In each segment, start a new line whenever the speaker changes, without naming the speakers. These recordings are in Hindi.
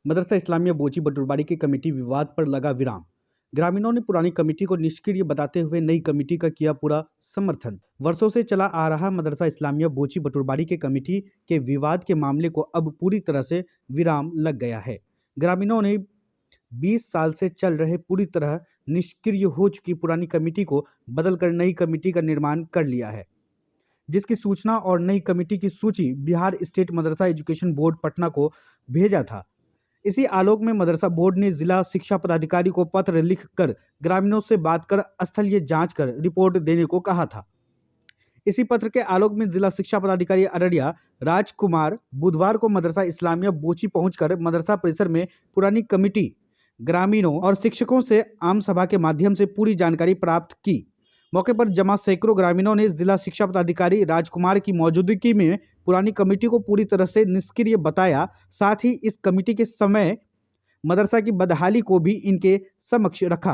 मदरसा इस्लामिया बोची बटुरबाड़ी की कमेटी विवाद पर लगा विराम। ग्रामीणों ने पुरानी कमेटी को निष्क्रिय बताते हुए नई कमेटी का किया पूरा समर्थन। वर्षों से चला आ रहा मदरसा इस्लामिया बोची बटुरबाड़ी के कमेटी के विवाद के मामले को अब पूरी तरह से विराम लग गया है। ग्रामीणों ने 20 साल से चल रहे पूरी तरह निष्क्रिय हो चुकी पुरानी कमेटी को बदलकर नई कमेटी का निर्माण कर लिया है, जिसकी सूचना और नई कमेटी की सूची बिहार स्टेट मदरसा एजुकेशन बोर्ड पटना को भेजा था। इसी आलोक में मदरसा बोर्ड ने जिला शिक्षा पदाधिकारी को पत्र लिखकर ग्रामीणों से बात कर स्थलीय जांच कर रिपोर्ट देने को कहा था। इसी पत्र के आलोक में जिला शिक्षा पदाधिकारी अररिया राजकुमार बुधवार को मदरसा इस्लामिया बोची पहुंचकर मदरसा परिसर में पुरानी कमेटी, ग्रामीणों और शिक्षकों से आम सभा के माध्यम से पूरी जानकारी प्राप्त की। मौके पर जमा सैकड़ों ग्रामीणों ने जिला शिक्षा पदाधिकारी राजकुमार की मौजूदगी में पुरानी कमेटी को पूरी तरह से निष्क्रिय बताया। साथ ही इस कमेटी के समय मदरसा की बदहाली को भी इनके समक्ष रखा।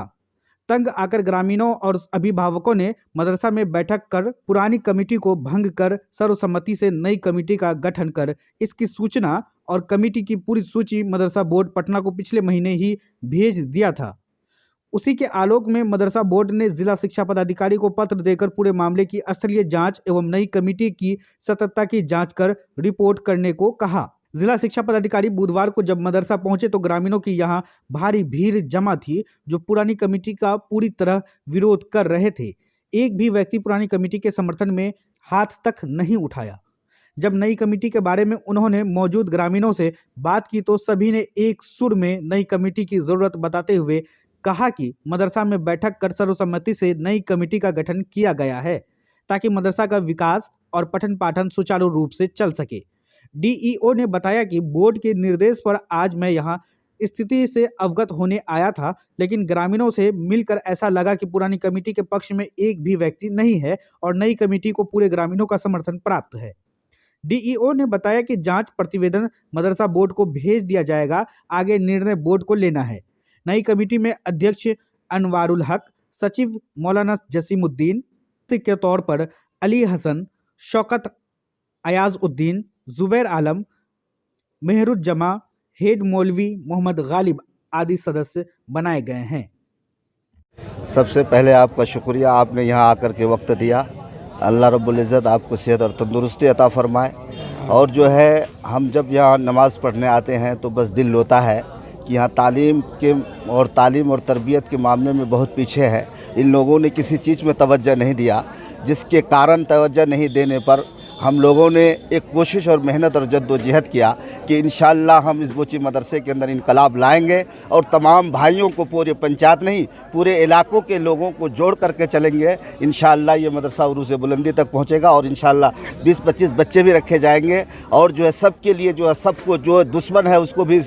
तंग आकर ग्रामीणों और अभिभावकों ने मदरसा में बैठक कर पुरानी कमेटी को भंग कर सर्वसम्मति से नई कमेटी का गठन कर इसकी सूचना और कमेटी की पूरी सूची मदरसा बोर्ड पटना को पिछले महीने ही भेज दिया था। उसी के आलोक में मदरसा बोर्ड ने जिला शिक्षा पदाधिकारी को पत्र देकर पूरे मामले की स्थलीय जांच एवं नई कमेटी की सत्यता की जांच कर रिपोर्ट करने को कहा। जिला शिक्षा पदाधिकारी बुधवार को जब मदरसा पहुंचे तो ग्रामीणों की यहां भारी भीड़ जमा थी, जो पुरानी कमेटी का पूरी तरह विरोध कर रहे थे। एक भी व्यक्ति पुरानी कमेटी के समर्थन में हाथ तक नहीं उठाया। जब नई कमेटी के बारे में उन्होंने मौजूद ग्रामीणों से बात की तो सभी ने एक सुर में नई कमेटी की जरूरत बताते हुए कहा कि मदरसा में बैठक कर सर्वसम्मति से नई कमेटी का गठन किया गया है ताकि मदरसा का विकास और पठन पाठन सुचारू रूप से चल सके। डीईओ ने बताया कि बोर्ड के निर्देश पर आज मैं यहां स्थिति से अवगत होने आया था, लेकिन ग्रामीणों से मिलकर ऐसा लगा कि पुरानी कमेटी के पक्ष में एक भी व्यक्ति नहीं है और नई कमेटी को पूरे ग्रामीणों का समर्थन प्राप्त है। डीईओ ने बताया कि जांच प्रतिवेदन मदरसा बोर्ड को भेज दिया जाएगा, आगे निर्णय बोर्ड को लेना है। नई कमेटी में अध्यक्ष अनवारुल हक, सचिव मौलाना जसीमुद्दीन के तौर पर अली हसन, शौकत अयाजुद्दीन, जुबैर आलम, मेहरुज्जमा, हेड मौलवी मोहम्मद गालिब आदि सदस्य बनाए गए हैं।
सबसे पहले आपका शुक्रिया, आपने यहाँ आकर के वक्त दिया। अल्लाह रब्बुल इज़्ज़त आपको सेहत और तंदुरुस्ती अता फरमाए। और जो है, हम जब यहाँ नमाज़ पढ़ने आते हैं तो बस दिल होता है कि यहाँ तालीम और तरबियत के मामले में बहुत पीछे है। इन लोगों ने किसी चीज़ में तवज्जो नहीं दिया, जिसके कारण तवज्जो नहीं देने पर हम लोगों ने एक कोशिश और मेहनत और जद्दोजहद किया कि इंशाअल्लाह हम इस बोची मदरसे के अंदर इनकलाब लाएंगे और तमाम भाइयों को, पूरे पंचायत नहीं पूरे इलाकों के लोगों को जोड़ करके चलेंगे। इंशाअल्लाह ये मदरसा उरूज़ बुलंदी तक पहुंचेगा और इंशाअल्लाह 20-25 बच्चे भी रखे जाएंगे और जो है सबके लिए जो है सबको जो दुश्मन है उसको भी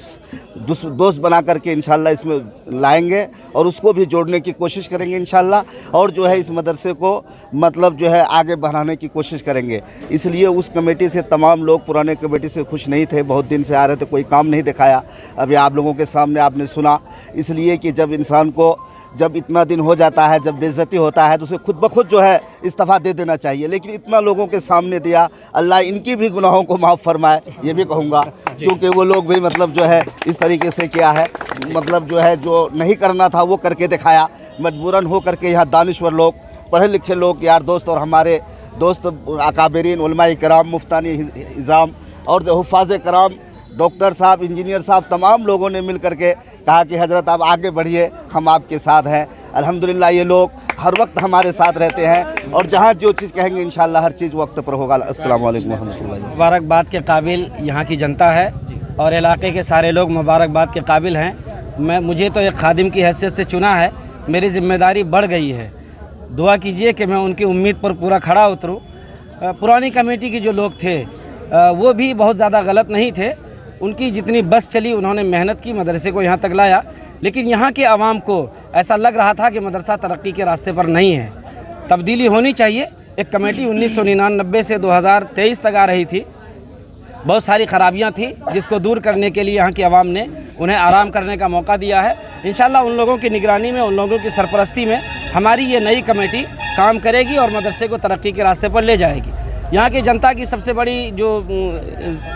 दोस्त बना करके इंशाअल्लाह इसमें लाएंगे और उसको भी जोड़ने की कोशिश करेंगे इंशाअल्लाह। और जो है इस मदरसे को मतलब जो है आगे बढ़ाने की कोशिश करेंगे। इसलिए उस कमेटी से तमाम लोग पुराने कमेटी से खुश नहीं थे, बहुत दिन से आ रहे थे, कोई काम नहीं दिखाया। अभी आप लोगों के सामने आपने सुना। इसलिए कि जब इंसान को जब इतना दिन हो जाता है, जब बेइज्जती होता है तो उसे खुद ब खुद जो है इस्तीफ़ा दे देना चाहिए, लेकिन इतना लोगों के सामने दिया। अल्लाह इनकी भी गुनाहों को माफ़ फरमाए, ये भी कहूँगा, क्योंकि वो लोग भी मतलब जो है इस तरीके से किया है, मतलब जो है जो नहीं करना था वो करके दिखाया। मजबूरन हो करके यहाँ दानिश्वर लोग, पढ़े लिखे लोग, यार दोस्त और हमारे दोस्त अकाबरीन उलमाए कराम, मुफ्तानी इज़ाम और जो हुफ़ाज़ कराम, डॉक्टर साहब, इंजीनियर साहब, तमाम लोगों ने मिल करके कहा कि हज़रत आप आगे बढ़िए, हम आपके साथ हैं। अल्हम्दुलिल्लाह ये लोग हर वक्त हमारे साथ रहते हैं और जहाँ जो चीज़ कहेंगे इंशाअल्लाह हर चीज़ वक्त पर होगा। अस्सलाम वालेकुम रहमतुल्लाह।
मुबारकबाद के काबिल यहाँ की जनता है और इलाके के सारे लोग मुबारकबाद के काबिल हैं। मुझे तो एक खादिम की हैसियत से चुना है, मेरी ज़िम्मेदारी बढ़ गई है। दुआ कीजिए कि मैं उनकी उम्मीद पर पूरा खड़ा उतरूँ। पुरानी कमेटी के जो लोग थे वो भी बहुत ज़्यादा गलत नहीं थे, उनकी जितनी बस चली उन्होंने मेहनत की, मदरसे को यहाँ तक लाया। लेकिन यहाँ के आवाम को ऐसा लग रहा था कि मदरसा तरक्की के रास्ते पर नहीं है, तब्दीली होनी चाहिए। एक कमेटी 1999 से 2023 तक आ रही थी, बहुत सारी खराबियाँ थी जिसको दूर करने के लिए यहाँ की आवाम ने उन्हें आराम करने का मौका दिया है। इंशाअल्लाह उन लोगों की निगरानी में, उन लोगों की सरपरस्ती में हमारी ये नई कमेटी काम करेगी और मदरसे को तरक्की के रास्ते पर ले जाएगी। यहाँ की जनता की सबसे बड़ी जो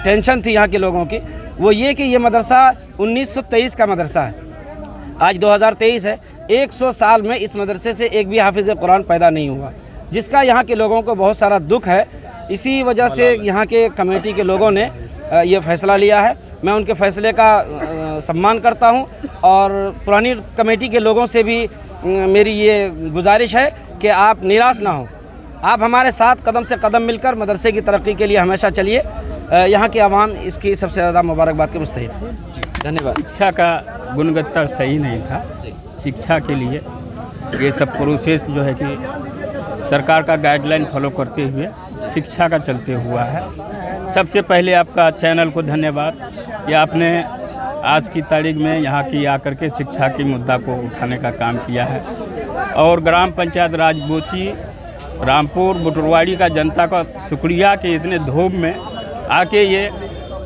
टेंशन थी यहाँ के लोगों की वो ये कि ये मदरसा 1923 का मदरसा है, आज 2023 है। 100 साल में इस मदरसे से एक भी हाफिज़ कुरान पैदा नहीं हुआ, जिसका यहाँ के लोगों को बहुत सारा दुख है। इसी वजह से यहाँ के कमेटी के लोगों ने ये फ़ैसला लिया है। मैं उनके फ़ैसले का सम्मान करता हूँ और पुरानी कमेटी के लोगों से भी मेरी ये गुजारिश है कि आप निराश ना हो, आप हमारे साथ कदम से कदम मिलकर मदरसे की तरक्की के लिए हमेशा चलिए। यहाँ की आवाम इसकी सबसे ज़्यादा मुबारकबाद के मुस्तहिक है। धन्यवाद।
शिक्षा का गुणवत्ता सही नहीं था। शिक्षा के लिए ये सब प्रोसेस जो है कि सरकार का गाइडलाइन फॉलो करते हुए शिक्षा का चलते हुआ है। सबसे पहले आपका चैनल को धन्यवाद कि आपने आज की तारीख में यहाँ की आकर के शिक्षा के मुद्दा को उठाने का काम किया है। और ग्राम पंचायत राज बोची, रामपुर, बुटरवाड़ी का जनता का शुक्रिया कि इतने धूप में आके ये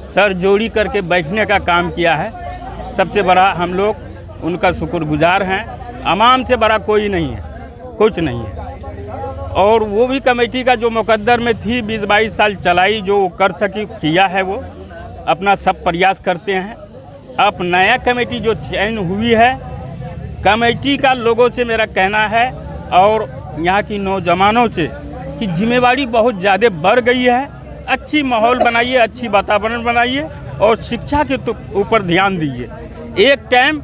सर जोड़ी करके बैठने का काम किया है। सबसे बड़ा हम लोग उनका शुक्रगुजार हैं। अवाम से बड़ा कोई नहीं है, कुछ नहीं है। और वो भी कमेटी का जो मुकद्दर में थी 20-22 साल चलाई, जो वो कर सकी किया है, वो अपना सब प्रयास करते हैं। अब नया कमेटी जो चयन हुई है, कमेटी का लोगों से मेरा कहना है और यहाँ की नौजवानों से कि जिम्मेवारी बहुत ज़्यादा बढ़ गई है। अच्छी माहौल बनाइए, अच्छी वातावरण बनाइए और शिक्षा के ऊपर ध्यान दीजिए। एक टाइम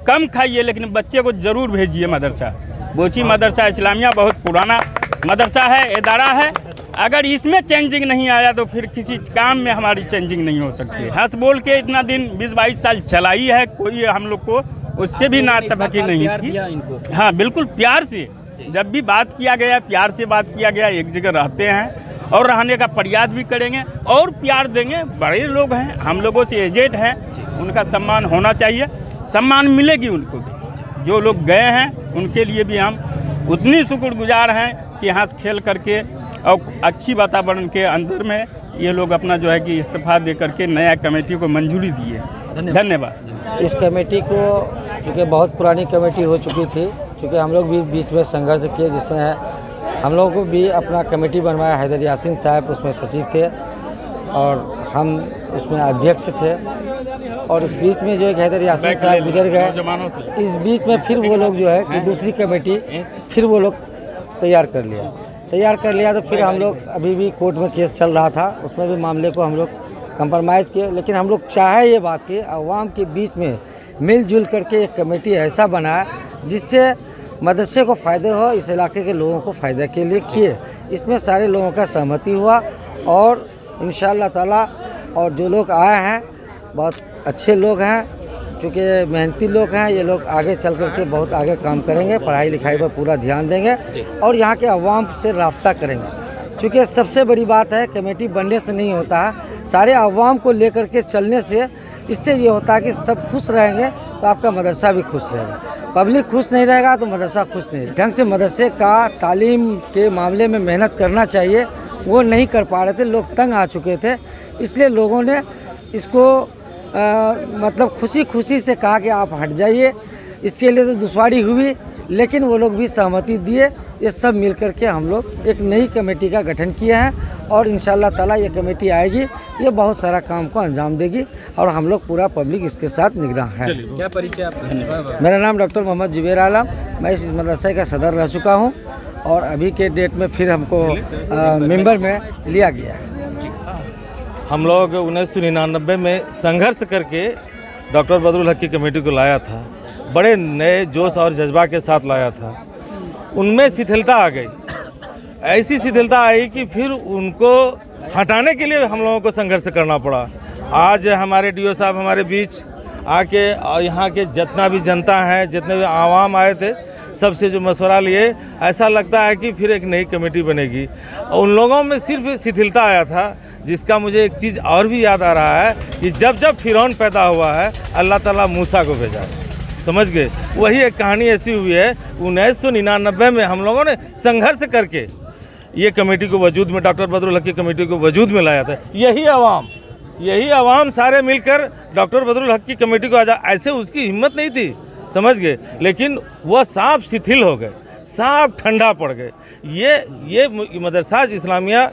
कम खाइए लेकिन बच्चे को ज़रूर भेजिए मदरसा। बोची मदरसा इस्लामिया बहुत पुराना मदरसा है, इदारा है। अगर इसमें चेंजिंग नहीं आया तो फिर किसी काम में हमारी चेंजिंग नहीं हो सकती है। हंस बोल के इतना दिन 20-22 साल चलाई है, कोई हम लोग को उससे भी नातबकी नहीं थी। हाँ, बिल्कुल प्यार से जब भी बात किया गया, प्यार से बात किया गया। एक जगह रहते हैं और रहने का प्रयास भी करेंगे और प्यार देंगे। बड़े लोग हैं, हम लोगों से एजेड हैं, उनका सम्मान होना चाहिए, सम्मान मिलेगी उनको भी। जो लोग गए हैं उनके लिए भी हम उतनी शुक्रगुजार हैं कि हंस खेल करके और अच्छी वातावरण के अंदर में ये लोग अपना जो है कि इस्तीफा दे करके नया कमेटी को मंजूरी दिए। धन्यवाद।
इस कमेटी को चूँकि बहुत पुरानी कमेटी हो चुकी थी, चूँकि हम लोग भी बीच में संघर्ष किए, जिसमें हम लोगों को भी अपना कमेटी बनवाया। हैदर यासीन साहब उसमें सचिव थे और हम उसमें अध्यक्ष थे। और इस बीच में जो है हैदर यासीन साहब गुजर गए। इस बीच में फिर वो लोग जो है कि दूसरी कमेटी फिर वो लोग तैयार कर लिया। तो फिर हम लोग अभी भी कोर्ट में केस चल रहा था, उसमें भी मामले को हम लोग कंप्रोमाइज़ किए। लेकिन हम लोग चाहे ये बात कि आवाम के बीच में मिलजुल करके एक कमेटी ऐसा बनाए जिससे मदरसे को फ़ायदे हो, इस इलाके के लोगों को फ़ायदे के लिए किए। इसमें सारे लोगों का सहमति हुआ और इंशाअल्लाह ताला और जो लोग आए हैं बहुत अच्छे लोग हैं, चूँकि मेहनती लोग हैं। ये लोग आगे चल कर के बहुत आगे काम करेंगे, पढ़ाई लिखाई पर पूरा ध्यान देंगे और यहाँ के अवाम से राब्ता करेंगे। चूँकि सबसे बड़ी बात है कमेटी बनने से नहीं होता है, सारे अवाम को लेकर के चलने से इससे ये होता है कि सब खुश रहेंगे तो आपका मदरसा भी खुश रहेगा। पब्लिक खुश नहीं रहेगा तो मदरसा खुश नहीं। ढंग से मदरसे का तालीम के मामले में मेहनत करना चाहिए, वो नहीं कर पा रहे थे, लोग तंग आ चुके थे। इसलिए लोगों ने इसको मतलब खुशी से कहा कि आप हट जाइए। इसके लिए तो दुश्वारी हुई लेकिन वो लोग भी सहमति दिए। ये सब मिल कर के हम लोग एक नई कमेटी का गठन किए हैं और इंशाअल्लाह ताला ये कमेटी आएगी, ये बहुत सारा काम को अंजाम देगी और हम लोग पूरा पब्लिक इसके साथ निगरान है।
क्या परिचय आपका?
मेरा नाम डॉक्टर मोहम्मद जुबैर आलम, मैं इस मदरसे का सदर रह चुका हूँ और अभी के डेट में फिर हमको मेंबर में लिया गया है।
हम लोग 1999 में संघर्ष करके डॉक्टर बदरुल हक की कमेटी को लाया था, बड़े नए जोश और जज्बा के साथ लाया था। उनमें शिथिलता आ गई, ऐसी शिथिलता आई कि फिर उनको हटाने के लिए हम लोगों को संघर्ष करना पड़ा। आज हमारे डीओ साहब हमारे बीच आके और यहाँ के जितना भी जनता है, जितने भी आवाम आए थे, सबसे जो मशवरा लिए, ऐसा लगता है कि फिर एक नई कमेटी बनेगी। उन लोगों में सिर्फ शिथिलता आया था, जिसका मुझे एक चीज़ और भी याद आ रहा है कि जब फिरौन पैदा हुआ है अल्लाह ताला मूसा को भेजा है, समझ गए। वही एक कहानी ऐसी हुई है 1999 में हम लोगों ने संघर्ष करके ये कमेटी को वजूद में, डॉक्टर बदरुल हक की कमेटी को वजूद में लाया था। यही आवाम सारे मिलकर डॉक्टर बदरुल हक की कमेटी को ऐसे उसकी हिम्मत नहीं थी, समझ गए, लेकिन वह साफ शिथिल हो गए, साफ ठंडा पड़ गए। ये मदरसा इस्लामिया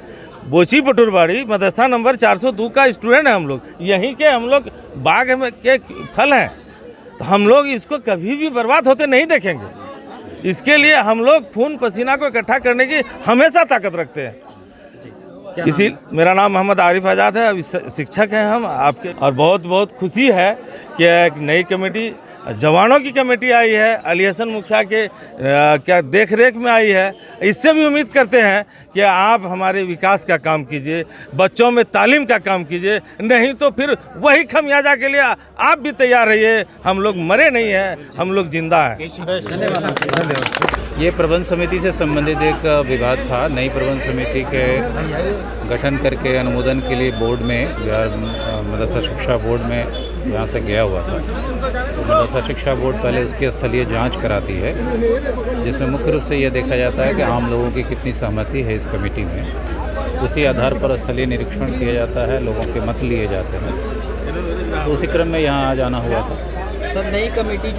बोची पटुरबाड़ी मदरसा नंबर 402 का स्टूडेंट है हम लोग, यहीं के हम लोग बाग में के फल हैं, तो हम लोग इसको कभी भी बर्बाद होते नहीं देखेंगे। इसके लिए हम लोग खून पसीना को इकट्ठा करने की हमेशा ताकत रखते हैं। इसी मेरा नाम मोहम्मद आरिफ आज़ाद है, अभी शिक्षक हैं हम आपके, और बहुत बहुत खुशी है कि एक नई कमेटी जवानों की कमेटी आई है, अली हसन मुखिया के क्या देख रेख में आई है। इससे भी उम्मीद करते हैं कि आप हमारे विकास का काम कीजिए, बच्चों में तालीम का काम कीजिए, नहीं तो फिर वही खमियाजा के लिए आप भी तैयार रहिए। हम लोग मरे नहीं हैं, हम लोग जिंदा हैं।
ये प्रबंध समिति से संबंधित एक विवाद था। नई प्रबंध समिति के गठन करके अनुमोदन के लिए बोर्ड में, बिहार मदरसा शिक्षा बोर्ड में यहाँ से गया हुआ था। तो मदरसा शिक्षा बोर्ड पहले उसकी स्थलीय जांच कराती है, जिसमें मुख्य रूप से यह देखा जाता है कि आम लोगों की कितनी सहमति है इस कमेटी में। उसी आधार पर स्थलीय निरीक्षण किया जाता है, लोगों के मत लिए जाते हैं। तो उसी क्रम में यहाँ आ जाना हुआ था।
सर, नई कमेटी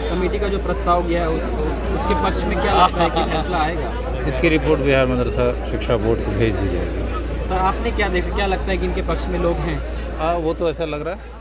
कमेटी का जो प्रस्ताव गया है उसके पक्ष में क्या लगता है कि फैसला आएगा?
इसकी रिपोर्ट बिहार मदरसा शिक्षा बोर्ड को भेज दी जाएगी।
सर, आपने क्या देखा, क्या लगता है कि इनके पक्ष में लोग हैं?
वो तो ऐसा लग रहा है।